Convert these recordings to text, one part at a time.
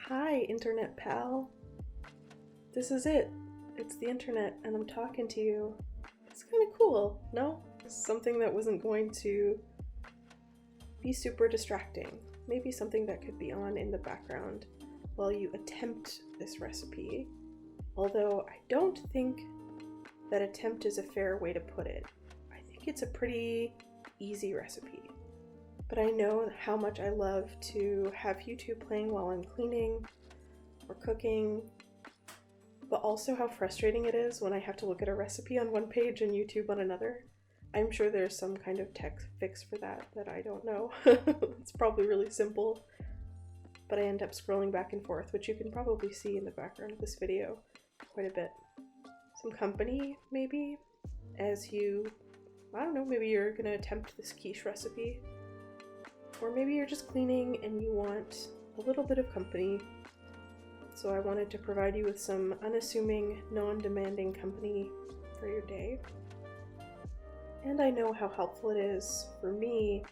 Hi, internet pal. This is it. It's the internet and I'm talking to you. It's kind of cool, no? Something that wasn't going to be super distracting. Maybe something that could be on in the background while you attempt this recipe. Although I don't think that attempt is a fair way to put it. I think it's a pretty easy recipe. But I know how much I love to have YouTube playing while I'm cleaning or cooking, but also how frustrating it is when I have to look at a recipe on one page and YouTube on another. I'm sure there's some kind of tech fix for that I don't know. It's probably really simple, but I end up scrolling back and forth, which you can probably see in the background of this video quite a bit. Some company, maybe, as you, I don't know, maybe you're gonna attempt this quiche recipe. Or maybe you're just cleaning and you want a little bit of company. So I wanted to provide you with some unassuming, non-demanding company for your day. And I know how helpful it is for me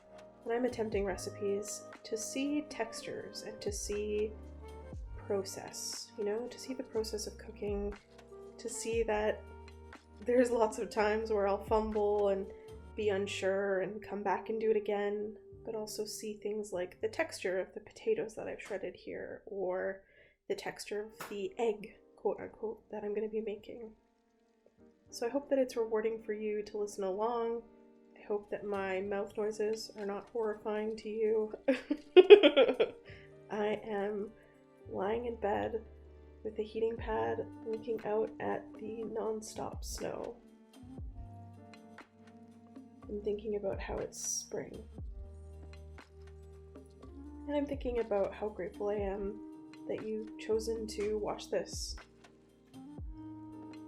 when I'm attempting recipes to see textures and to see process, to see the process of cooking, to see that there's lots of times where I'll fumble and be unsure and come back and do it again, but also see things like the texture of the potatoes that I've shredded here, or the texture of the egg, quote unquote, that I'm going to be making. So I hope that it's rewarding for you to listen along. I hope that my mouth noises are not horrifying to you. I am lying in bed with a heating pad looking out at the non-stop snow and thinking about how it's spring. And I'm thinking about how grateful I am that you've chosen to watch this.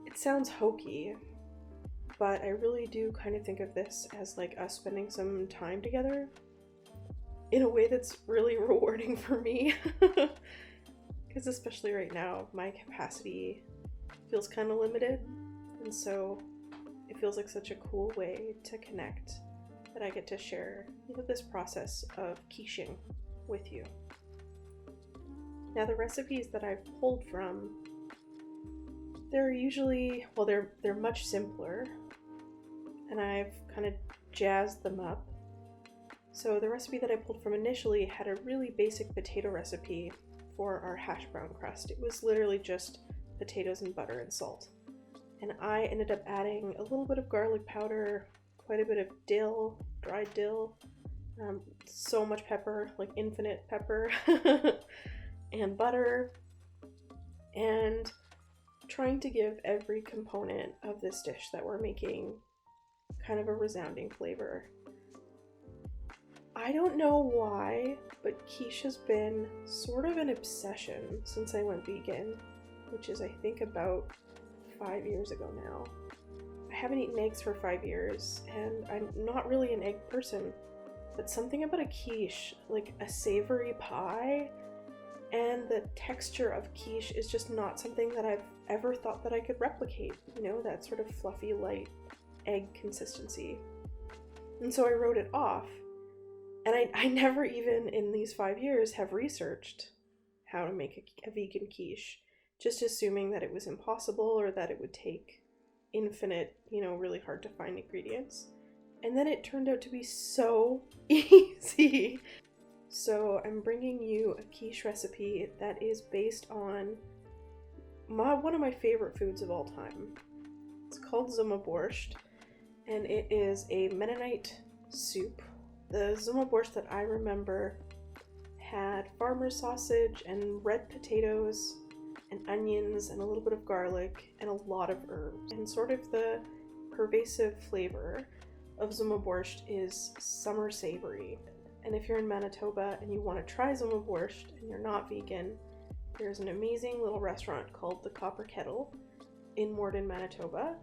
It sounds hokey, but I really do kind of think of this as like us spending some time together in a way that's really rewarding for me. Because especially right now, my capacity feels kind of limited, and so it feels like such a cool way to connect that I get to share this process of quiching with you. Now the recipes that I've pulled from, they're usually, well, they're much simpler, and I've kind of jazzed them up. So the recipe that I pulled from initially had a really basic potato recipe for our hash brown crust. It was literally just potatoes and butter and salt. And I ended up adding a little bit of garlic powder, quite a bit of dill, dried dill, so much pepper, like infinite pepper, and butter, and trying to give every component of this dish that we're making kind of a resounding flavor. I don't know why, but quiche has been sort of an obsession since I went vegan, which is I think about 5 years ago now. I haven't eaten eggs for 5 years, and I'm not really an egg person, but something about a quiche, like a savory pie, and the texture of quiche is just not something that I've ever thought that I could replicate, that sort of fluffy, light egg consistency. And so I wrote it off, and I never even in these 5 years have researched how to make a vegan quiche, just assuming that it was impossible or that it would take infinite, really hard to find ingredients. And then it turned out to be so easy. So I'm bringing you a quiche recipe that is based on one of my favorite foods of all time. It's called SOMMABORSCHT, and it is a mennonite soup. The SOMMABORSCHT that I remember had farmer's sausage and red potatoes and onions and a little bit of garlic and a lot of herbs. And sort of the pervasive flavor of SOMMABORSCHT is summer savory. And if you're in Manitoba and you want to try SOMMABORSCHT and you're not vegan, there's an amazing little restaurant called the Copper Kettle in Morden, Manitoba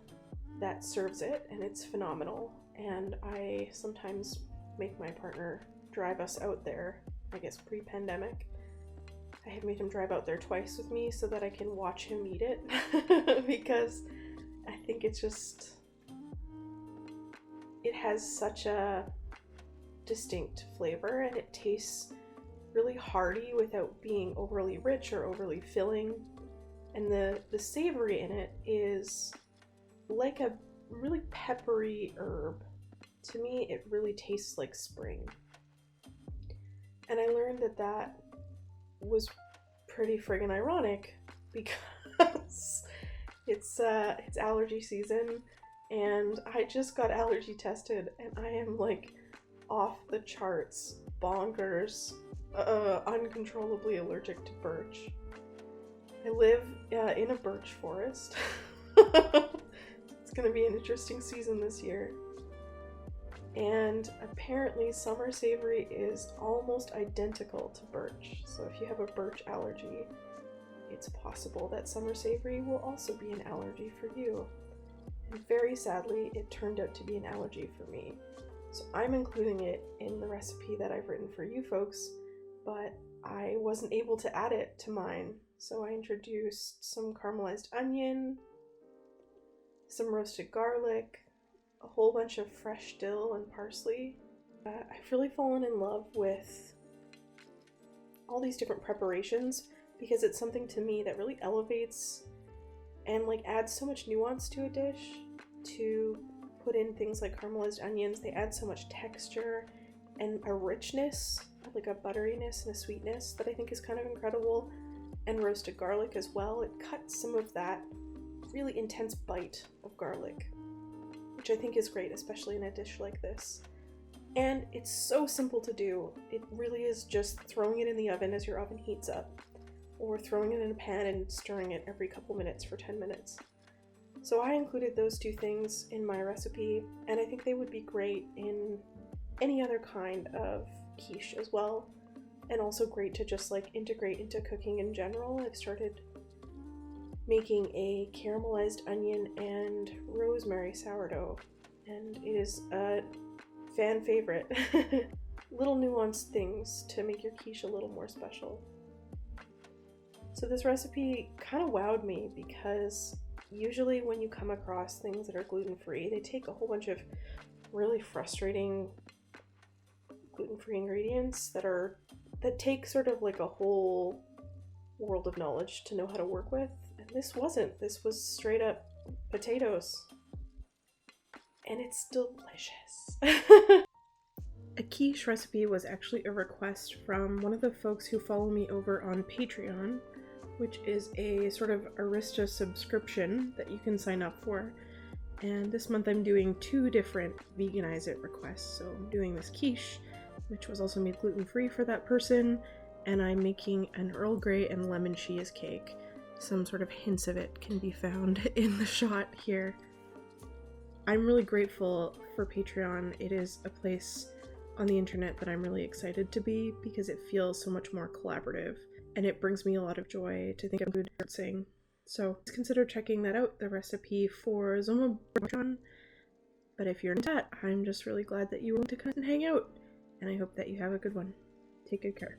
that serves it, and it's phenomenal. And I sometimes make my partner drive us out there, I guess pre-pandemic. I have made him drive out there twice with me so that I can watch him eat it because I think it's just, it has such a distinct flavor and it tastes really hearty without being overly rich or overly filling. And the savory in it is like a really peppery herb. To me, it really tastes like spring. And I learned that that was pretty friggin' ironic because it's allergy season and I just got allergy tested and I am like off the charts, bonkers, uncontrollably allergic to birch. I live in a birch forest. It's gonna be an interesting season this year. And apparently summer savory is almost identical to birch. So if you have a birch allergy, it's possible that summer savory will also be an allergy for you. And very sadly, it turned out to be an allergy for me. So I'm including it in the recipe that I've written for you folks, but I wasn't able to add it to mine. So I introduced some caramelized onion, some roasted garlic, a whole bunch of fresh dill and parsley. I've really fallen in love with all these different preparations because it's something to me that really elevates and like adds so much nuance to a dish. To put in things like caramelized onions, they add so much texture and a richness, like a butteriness and a sweetness that I think is kind of incredible. And roasted garlic as well, it cuts some of that really intense bite of garlic, which I think is great, especially in a dish like this. And it's so simple to do. It really is just throwing it in the oven as your oven heats up, or throwing it in a pan and stirring it every couple minutes for 10 minutes. So I included those two things in my recipe, and I think they would be great in any other kind of quiche as well, and also great to just like integrate into cooking in general. I've started making a caramelized onion and rosemary sourdough, and it is a fan favorite. Little nuanced things to make your quiche a little more special. So this recipe kind of wowed me because usually when you come across things that are gluten-free, they take a whole bunch of really frustrating gluten-free ingredients that take sort of like a whole world of knowledge to know how to work with. And this wasn't. This was straight up potatoes. And it's delicious. A quiche recipe was actually a request from one of the folks who follow me over on Patreon, which is a sort of Arista subscription that you can sign up for. And this month I'm doing 2 different Veganize It requests. So I'm doing this quiche, which was also made gluten-free for that person, and I'm making an Earl Grey and lemon cheesecake. Some sort of hints of it can be found in the shot here. I'm really grateful for Patreon. It is a place on the internet that I'm really excited to be because it feels so much more collaborative, and it brings me a lot of joy to think I'm good at sing. So consider checking that out, the recipe for SOMMABORSCHT. But if you're into that, I'm just really glad that you want to come and hang out, and I hope that you have a good one. Take good care.